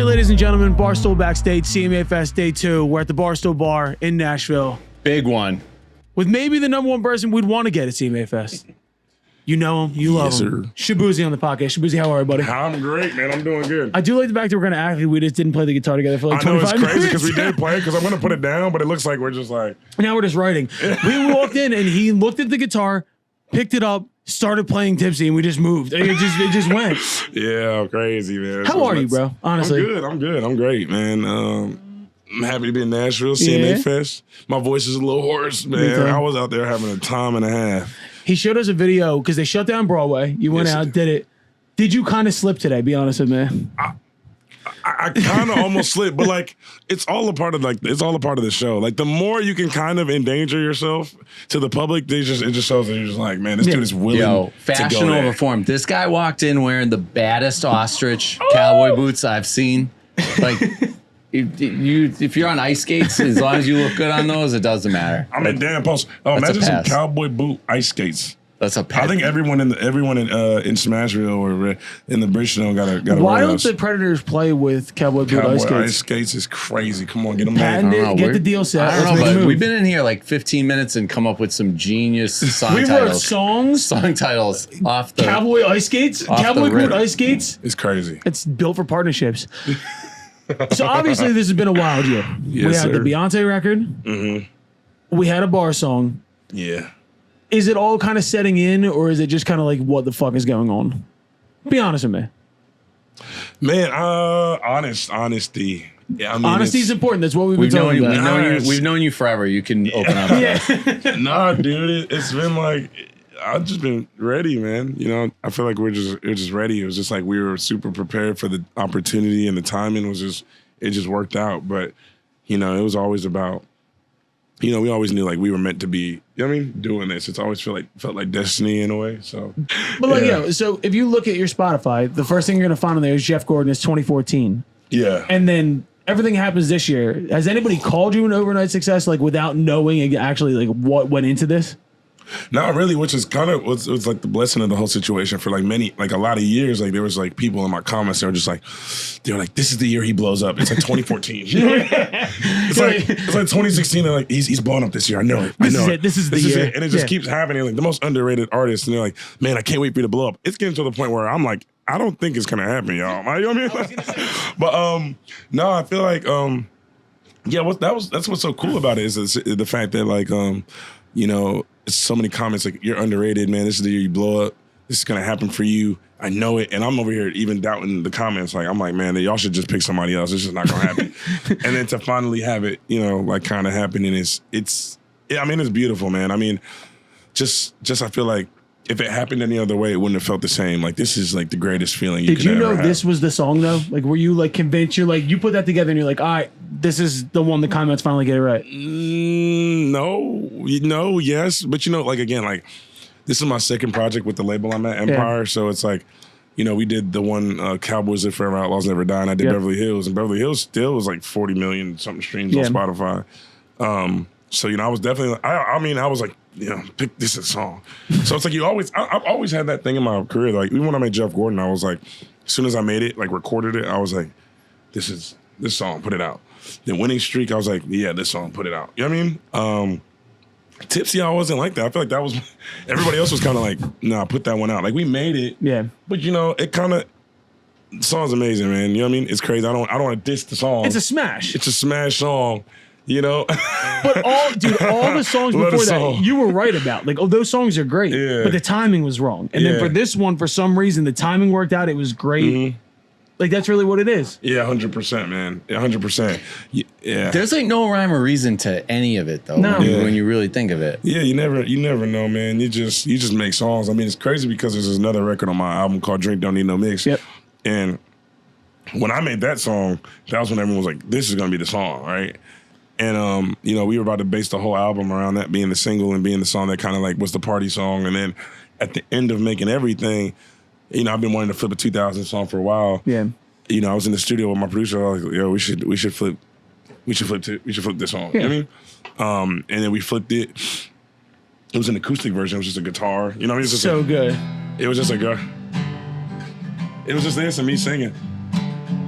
right, ladies and gentlemen, Barstool Backstage, CMA Fest Day 2. We're at the Barstool Bar in Nashville. Big one. With maybe the number one person we'd want to get at CMA Fest. You know him. You love him. Shaboozey on the podcast. Shaboozey, how are you, buddy? I'm great, man. I'm doing good. I do like the fact that we're going to act like we just didn't play the guitar together for like 25 minutes. I know, it's crazy because we did play because I'm going to put it down, but it looks like we're just like... Now we're just writing. We walked in and he looked at the guitar, picked it up, started playing Tipsy, and we just moved. It just went. Yeah, crazy, man. How are you, bro? Honestly. I'm good. I'm great, man. I'm happy to be in Nashville, CMA Fest. My voice is a little hoarse, man. I was out there having a time and a half. He showed us a video because they shut down Broadway. You went out, did it. Did you kind of slip today? Be honest with me. I kind of almost slipped, but like it's all a part of the show. Like the more you can kind of endanger yourself to the public, it just shows that you're just like, man, this dude is willing. Yo, fashion over form. This guy walked in wearing the baddest ostrich cowboy boots I've seen. Like. If you're on ice skates, as long as you look good on those, it doesn't matter. I'm in damn post. Oh, imagine some cowboy boot ice skates. That's a pass. I think everyone in Smashville or in the British Zone got to. Why don't the Predators play with cowboy boot ice skates? Ice skates is crazy. Come on, get them patent it, get the deal set. I don't know, but we've been in here like 15 minutes and come up with some genius song titles. We wrote song titles off the cowboy ice skates, cowboy boot ice skates. It's crazy. It's built for partnerships. So obviously this has been a wild year. Yes, we had the Beyonce record. Mm-hmm. We had a bar song. Yeah. Is it all kind of setting in, or is it just kind of like what the fuck is going on? Be honest with me. Man, honesty. Yeah, I mean, honesty is important. That's what we've talking about. We've known you forever. You can open up. Yeah. Nah, dude, it's been like I've just been ready, man. You know, I feel like we're just ready. It was just like we were super prepared for the opportunity, and the timing was it just worked out. But you know, it was always about, you know, we always knew like we were meant to be, you know what I mean, doing this. It's always felt like destiny in a way. So, but like, so if you look at your Spotify, the first thing you're gonna find on there is Jeff Gordon is 2014. Yeah, and then everything happens this year. Has anybody called you an overnight success, like without knowing actually like what went into this? Not really, which is kind of was like the blessing of the whole situation for like a lot of years. Like there was like people in my comments, they were like, this is the year he blows up. It's like 2014. it's like 2016. And like he's blowing up this year. I know it. This is the year. And it just keeps happening. Like the most underrated artists, and they're like, man, I can't wait for you to blow up. It's getting to the point where I'm like, I don't think it's gonna happen, y'all. You know what I mean? But no, I feel like that's what's so cool about it is the fact that like you know, so many comments like, you're underrated, man. This is the year you blow up. This is gonna happen for you. I know it. And I'm over here even doubting the comments. Like, I'm like, man, y'all should just pick somebody else. It's just not gonna happen. And then to finally have it, you know, like kind of happening it's beautiful, man. I mean, just I feel like if it happened any other way, it wouldn't have felt the same. Like, this is like the greatest feeling you could ever have. Did you know this was the song though? Like, were you like convinced? You're like, you put that together and you're like, all right, this is the one the comments finally get it right. No, yes. But you know, like, again, like, this is my second project with the label I'm at, Empire. Yeah. So it's like, you know, we did the one Cowboys Live Forever, Outlaws Never Die, and I did Beverly Hills. And Beverly Hills still was like 40 million something streams on Spotify. So, you know, I was definitely, I was like, you know, pick this as a song. So it's like I've always had that thing in my career. Like, even when I made Jeff Gordon, I was like, as soon as I made it, like recorded it, I was like, this song, put it out. Then Winning Streak, I was like, yeah, this song, put it out. You know what I mean? Tipsy, I wasn't like that. I feel like that was, everybody else was kind of like, nah, put that one out. Like, we made it. Yeah. But, you know, it kind of, the song's amazing, man. You know what I mean? It's crazy. I don't want to diss the song. It's a smash. It's a smash song. You know, but all the songs before that you were right about. Like, those songs are great, but the timing was wrong. And then for this one, for some reason, the timing worked out. It was great. Mm-hmm. Like, that's really what it is. Yeah, 100%, man. 100%. Yeah. There's like no rhyme or reason to any of it, though. No. When you really think of it. Yeah, you never know, man. You just make songs. I mean, it's crazy because there's another record on my album called Drink Don't Need No Mix. Yep. And when I made that song, that was when everyone was like, "This is gonna be the song," right? And, you know, we were about to base the whole album around that being the single and being the song that kind of like was the party song. And then at the end of making everything, you know, I've been wanting to flip a 2000 song for a while. Yeah. You know, I was in the studio with my producer. I was like, yo, we should flip this song. Yeah. You know what I mean? And then we flipped it. It was an acoustic version. It was just a guitar. You know what I mean? So good. It was just like it was just this and me singing.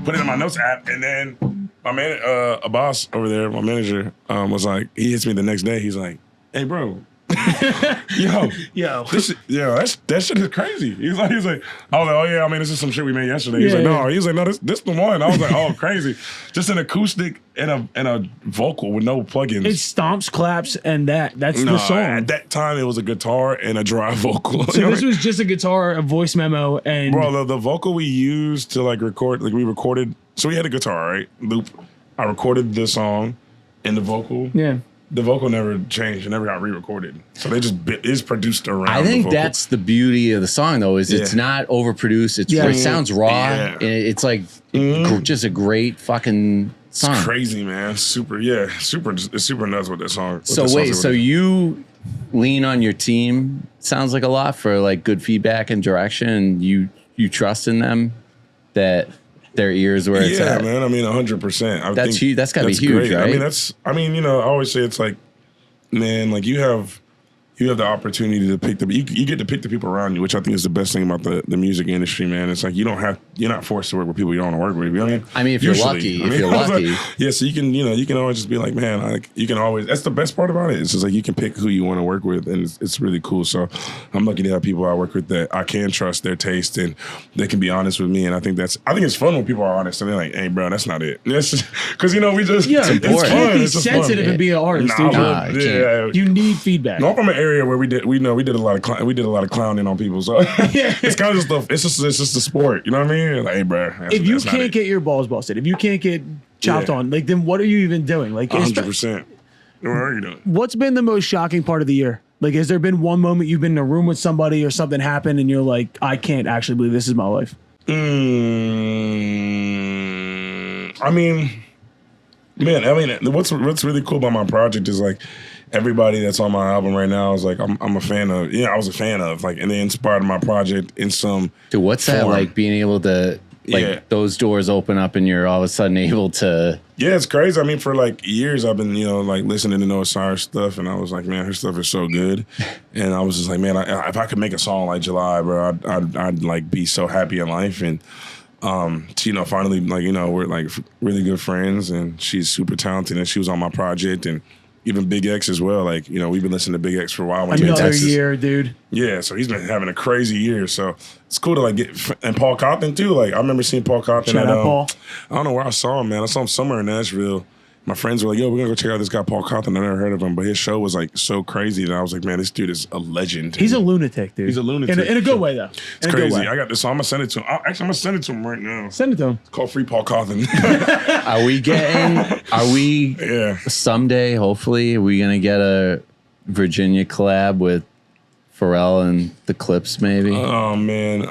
put it in my notes app, and then a boss over there, my manager, was like, he hits me the next day. He's like, "Hey, bro, yo, that shit is crazy." He's like, I was like, "Oh yeah, I mean, this is some shit we made yesterday." He's like, "No, this the one." I was like, "Oh, crazy!" Just an acoustic and a vocal with no plugins. It stomps, claps, and that's the song. At that time, it was a guitar and a dry vocal. So this was just a guitar, a voice memo, and bro, the vocal we used to like record, like we recorded. So we had a guitar, right? Loop. I recorded the song and the vocal. Yeah. The vocal never changed. It never got re-recorded. So they just is produced around. I think that's the beauty of the song, though, is it's not overproduced. It sounds raw. Yeah. It's like just a great fucking song. It's crazy, man. Super nuts with that song. So wait, so you lean on your team, sounds like a lot, for like good feedback and direction, and you trust in them that their ears where it's at. Yeah, man. I mean, 100%. That's huge. That's gotta be huge, great. right? I mean, I always say it's like, man, like you have the opportunity to pick you get to pick the people around you, which I think is the best thing about the music industry, man. It's like you're not forced to work with people you don't want to work with. You know what I mean, if you're lucky, yeah. So you can always just be like, man, like you can always. That's the best part about it. It's just like you can pick who you want to work with, and it's really cool. So I'm lucky to have people I work with that I can trust their taste and they can be honest with me. And I think it's fun when people are honest and they're like, hey, bro, that's not it. Because we just it's fun. Be it's sensitive and be an artist, dude. You need feedback. No, I'm from an area where we did a lot of clowning on people, so it's kind of just it's just a sport, you know what I mean? Like, hey, bro, if you can't get your balls busted, if you can't get chopped on, like, then what are you even doing? Like, 100%. What are you doing? What's been the most shocking part of the year? Like, has there been one moment you've been in a room with somebody or something happened and you're like, I can't actually believe this is my life? I mean, what's really cool about my project is like, everybody that's on my album right now is like I'm a fan of. I was a fan of, like, and they inspired my project in some. Dude, what's that like, being able to those doors open up and you're all of a sudden able to? Yeah, it's crazy. I mean, for like years I've been like listening to Noah Cyrus stuff, and I was like, man, her stuff is so good, and I was just like, man, if I could make a song like July, bro, I'd like be so happy in life, and finally, like, we're like really good friends, and she's super talented, and she was on my project, and even Big X as well. Like, we've been listening to Big X for a while. Another year, dude. Yeah, so he's been having a crazy year. So it's cool to like get, and Paul Compton too. Like, I remember seeing Paul Compton at Paul. I don't know where I saw him, man. I saw him somewhere in Nashville. My friends were like, yo, we're gonna go check out this guy Paul Compton. I never heard of him, but his show was like so crazy that I was like, man, this dude is a legend. He's a lunatic, dude. He's a lunatic. In a good way, though. It's crazy. I got this, so I'm gonna send it to him. I'm gonna send it to him right now. Send it to him. It's called Free Paul Compton. Are we someday, hopefully, are we gonna get a Virginia collab with Pharrell and the Clips, maybe? Oh man,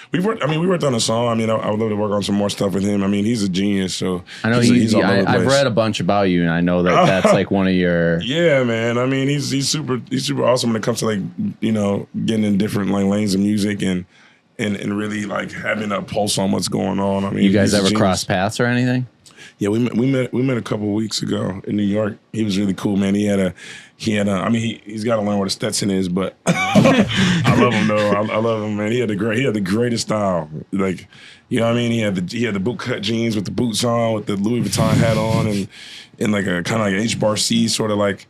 we worked on a song. I mean, I would love to work on some more stuff with him. I mean, he's a genius. So I know I've read a bunch about you, and I know that's like one of your. Yeah, man. I mean, he's super awesome when it comes to like getting in different like lanes of music and really like having a pulse on what's going on. I mean, you guys ever cross paths or anything? Yeah, we met a couple of weeks ago in New York. He was really cool, man. He's got to learn what a Stetson is, but I love him though. I love him, man. He had the greatest style. Like, you know what I mean? He had the boot cut jeans with the boots on, with the Louis Vuitton hat on, and like a kind of like an H-Bar-C sort of like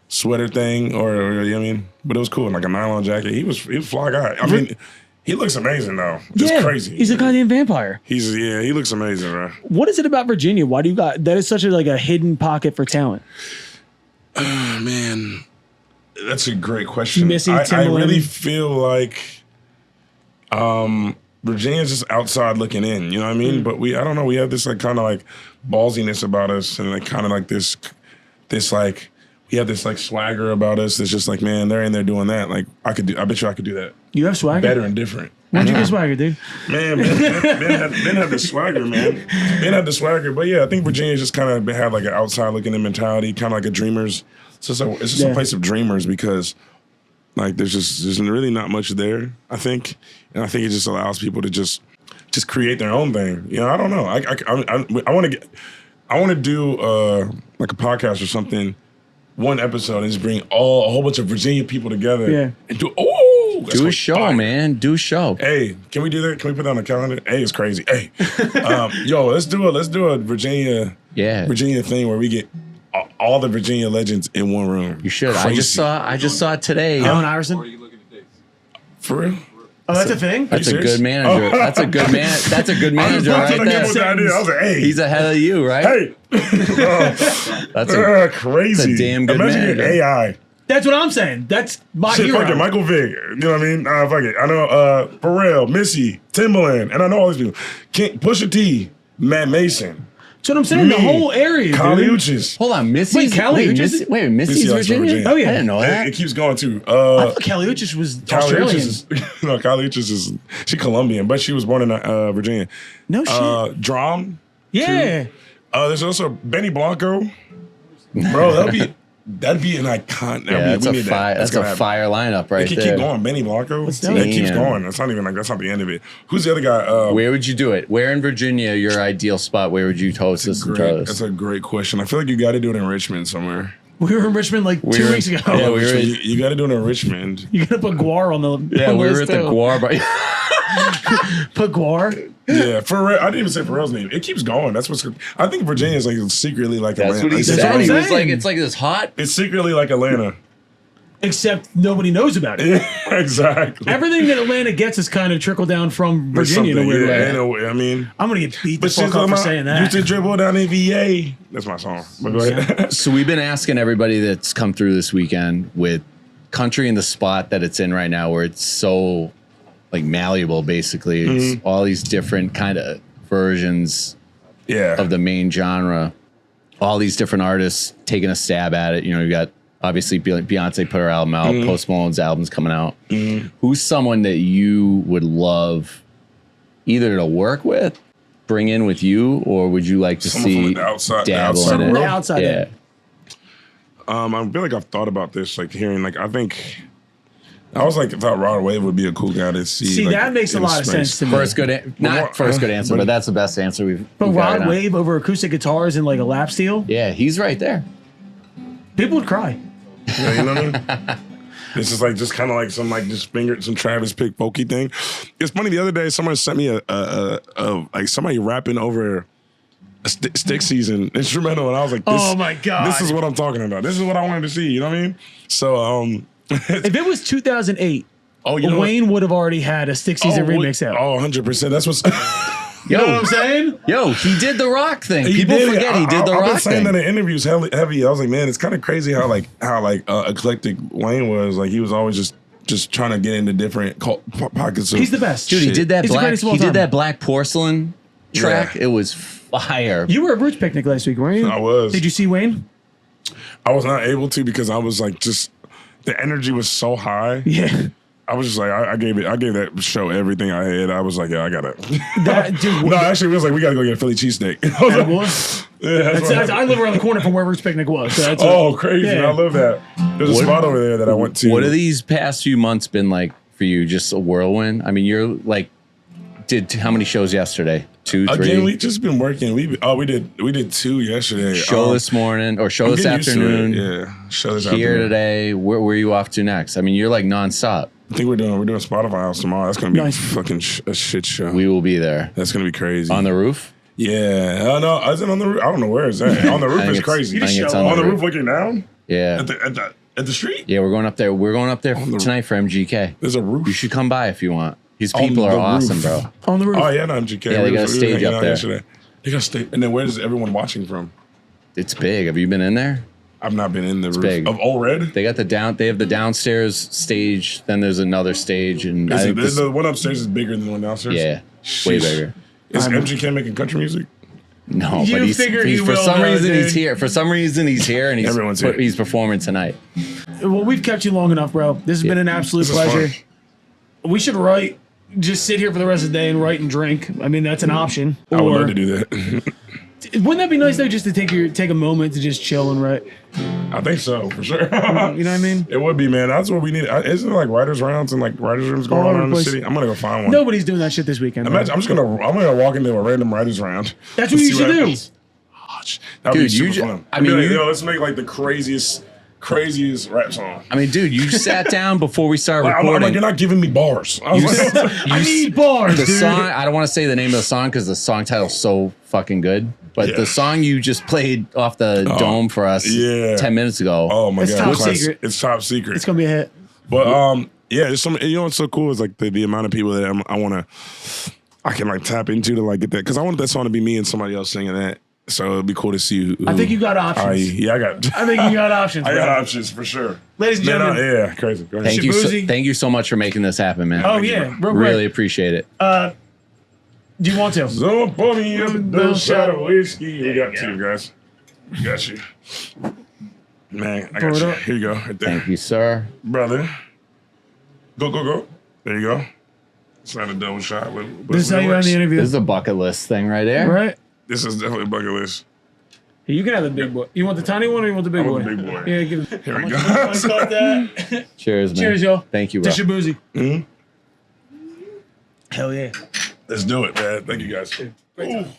sweater thing, or you know what I mean? But it was cool, and like a nylon jacket. He was a fly guy. I mean, he looks amazing though. It's crazy. He's a goddamn vampire. He looks amazing, bro. What is it about Virginia? Why do you got that? Is such a hidden pocket for talent. Man, that's a great question. You missing I really feel like Virginia's just outside looking in. You know what I mean? But I don't know. We have this like kind of like ballsiness about us, and like kind of like this like. We have this like swagger about us. It's just like, man, they're in there doing that. Like I bet you I could do that. You have swagger? Better and different. When'd you get swagger, dude? Man, Ben had the swagger, man. Ben had the swagger. But yeah, I think Virginia just kind of had like an outside looking in mentality, kind of like a dreamers. It's just a place of dreamers because like there's really not much there, I think. And I think it just allows people to just create their own thing. I don't know. I want to do like a podcast or something. One episode and just bring a whole bunch of Virginia people together and do Do a show, man. Do a show. Hey, can we do that? Can we put that on the calendar? Hey, it's crazy. Hey, yo, let's do a Virginia thing where we get all the Virginia legends in one room. You should. Crazy. I just saw it today. Allen Iverson. For real? Oh, that's a thing? That's a good manager. That's a good man. That's a good manager right there. I was like, hey. He's ahead of you, right? Hey. That's crazy. That's a damn good Imagine manager. getting AI. That's what I'm saying. That's my hero. Fuck it, Michael Vick. You know what I mean? Fuck it. I know Pharrell, Missy, Timbaland, and I know all these people. Pusha T, Matt Mason. That's what I'm saying. The whole area, Kali dude. Uchis. Hold on, Missy's. Missy's Missy Virginia? Oh, yeah. I didn't know that. It keeps going, too. I thought Kali Uchis was Australian. No, Kali Uchis is... She's Colombian, but she was born in Virginia. No shit. Drum. Yeah. Too. There's also Benny Blanco. Bro, that'd be an icon. Yeah, that's a fire lineup right there. It can keep going. Benny Blanco. It keeps going. That's not the end of it. Who's the other guy? Where would you do it? Where in Virginia, your ideal spot? Where would you host this? That's a great question. I feel like you got to do it in Richmond somewhere. We were in Richmond like 2 weeks ago. Yeah, you got to do it in Richmond. You got to put Guar on the we were at the Guar. Put Guar? Yeah, I didn't even say Pharrell's name. It keeps going. That's what's. I think Virginia is like secretly like Atlanta. That's what he said. He was like, it's like this hot. It's secretly like Atlanta. Except nobody knows about it. Yeah, exactly. Everything that Atlanta gets is kind of trickled down from Virginia in a weird way. I mean, I'm gonna get beat the fuck up for saying that. Used to dribble down in VA. That's my song. But go ahead. So we've been asking everybody that's come through this weekend with country in the spot that it's in right now, where it's so like malleable. Basically, it's all these different kind of versions of the main genre. All these different artists taking a stab at it. You know, you got. Obviously, Beyonce put her album out. Post Malone's album's coming out. Who's someone that you would love either to work with, bring in with you, or would you like to see dabble in it? The outside. Yeah. I feel like I've thought about this, like hearing, like I thought Rod Wave would be a cool guy to see. See, like, that makes a lot of sense to me. Good answer, but that's the best answer we've. But Rod Wave over acoustic guitars and like a lap steel. Yeah, he's right there. People would cry. Yeah, you know what I mean? This is like just kind of like some Travis Pick folky thing. It's funny. The other day, someone sent me a like somebody rapping over a Stick Season instrumental, and I was like, "Oh my god, this is what I'm talking about. This is what I wanted to see." You know what I mean? So, if it was 2008, Wayne would have already had a Stick Season remix out. 100%. That's what's. You know what I'm saying? Yo, he did the rock thing. People forget he did the rock thing. I've been saying that in interviews heavy. I was like, man, it's kind of crazy how eclectic Wayne was. Like he was always just trying to get into different pockets of. He's the best. Dude, he did that black porcelain track. Yeah. It was fire. You were at Roots Picnic last week, weren't you? I was. Did you see Wayne? I was not able to because I was like the energy was so high. Yeah. I was just like, I gave that show everything I had. I was like, yeah, I gotta. No, actually, we was like, we gotta go get a Philly cheesesteak. I live around the corner from where Roots Picnic was. So crazy! Yeah. I love that. There's a spot over there that I went to. What have these past few months been like for you? Just a whirlwind. I mean, you're like, did how many shows yesterday? 2, 3. Again, we just been working. We did 2 yesterday. Show this morning or show this afternoon. Yeah, show this here afternoon. Today. Where are you off to next? I mean, you're like nonstop. I think we're doing Spotify House tomorrow. That's gonna be fucking a shit show. We will be there. That's gonna be crazy. On the roof? Yeah. Oh no, is it on the roof? I don't know where it's at. On the roof is crazy. On the roof looking down? Yeah. At the street? Yeah, we're going up there. We're going up there tonight for MGK. There's a roof. You should come by if you want. These people are awesome, bro. On the roof. Oh yeah, no, MGK. Yeah, they got a stage up there. They got a stage. And then where's everyone watching from? It's big. Have you been in there? I've not been in the roof big. of Old Red. They got They have the downstairs stage. Then there's another stage, and the one upstairs is bigger than the one downstairs. Yeah, way bigger. Is MGK making country music? No, but he's for some reason he's here. For some reason he's here, and he's performing tonight. Well, we've kept you long enough, bro. This has been an absolute pleasure. We should just sit here for the rest of the day and write and drink. I mean, that's an option. I would love to do that. Wouldn't that be nice though, just to take a moment to just chill and write? I think so, for sure. You know what I mean? It would be, man. That's what we need. Isn't there like writers' rounds and like writers' rooms going on in the city? I'm gonna go find one. Nobody's doing that shit this weekend. Imagine, I'm gonna walk into a random writers' round. That's what you should do. That'd be super fun. I mean, let's make like the craziest craziest rap song. I mean, dude, you sat down before we started I'm recording. like, you're not giving me bars. I was like, I need bars, the dude. song, I don't want to say the name of the song because the song title's so fucking good. But the song you just played off the dome for us 10 minutes ago. Oh my God. Top secret. It's top secret. It's going to be a hit. But yeah, there's some, you know what's so cool is like the amount of people that I can like tap into to like get that. Cause I want that song to be me and somebody else singing that. So it'd be cool to see who, I think you got options. I got think you got options. I bro. got options for sure. Ladies and gentlemen. Yeah, crazy. Go ahead. Thank you so much for making this happen, man. Oh, yeah. Real quick. Really appreciate it. Do you want to? So pour me a shot of whiskey. We got two, guys. We got you. Man, I got you. Here you go. Right there. Thank you, sir. Brother. Go. There you go. It's not a double shot. This is how you end the interview. This is a bucket list thing right there. Right? This is definitely a bucket list. Hey, you can have the big boy. You want the tiny one or you want the big I boy? want the big boy. Yeah, give it. Here we go. Cheers, man. Cheers, y'all. Thank you, To bro. Shaboozey. Mm-hmm. Hell yeah. Let's do it, man. Thank you, guys. Great time.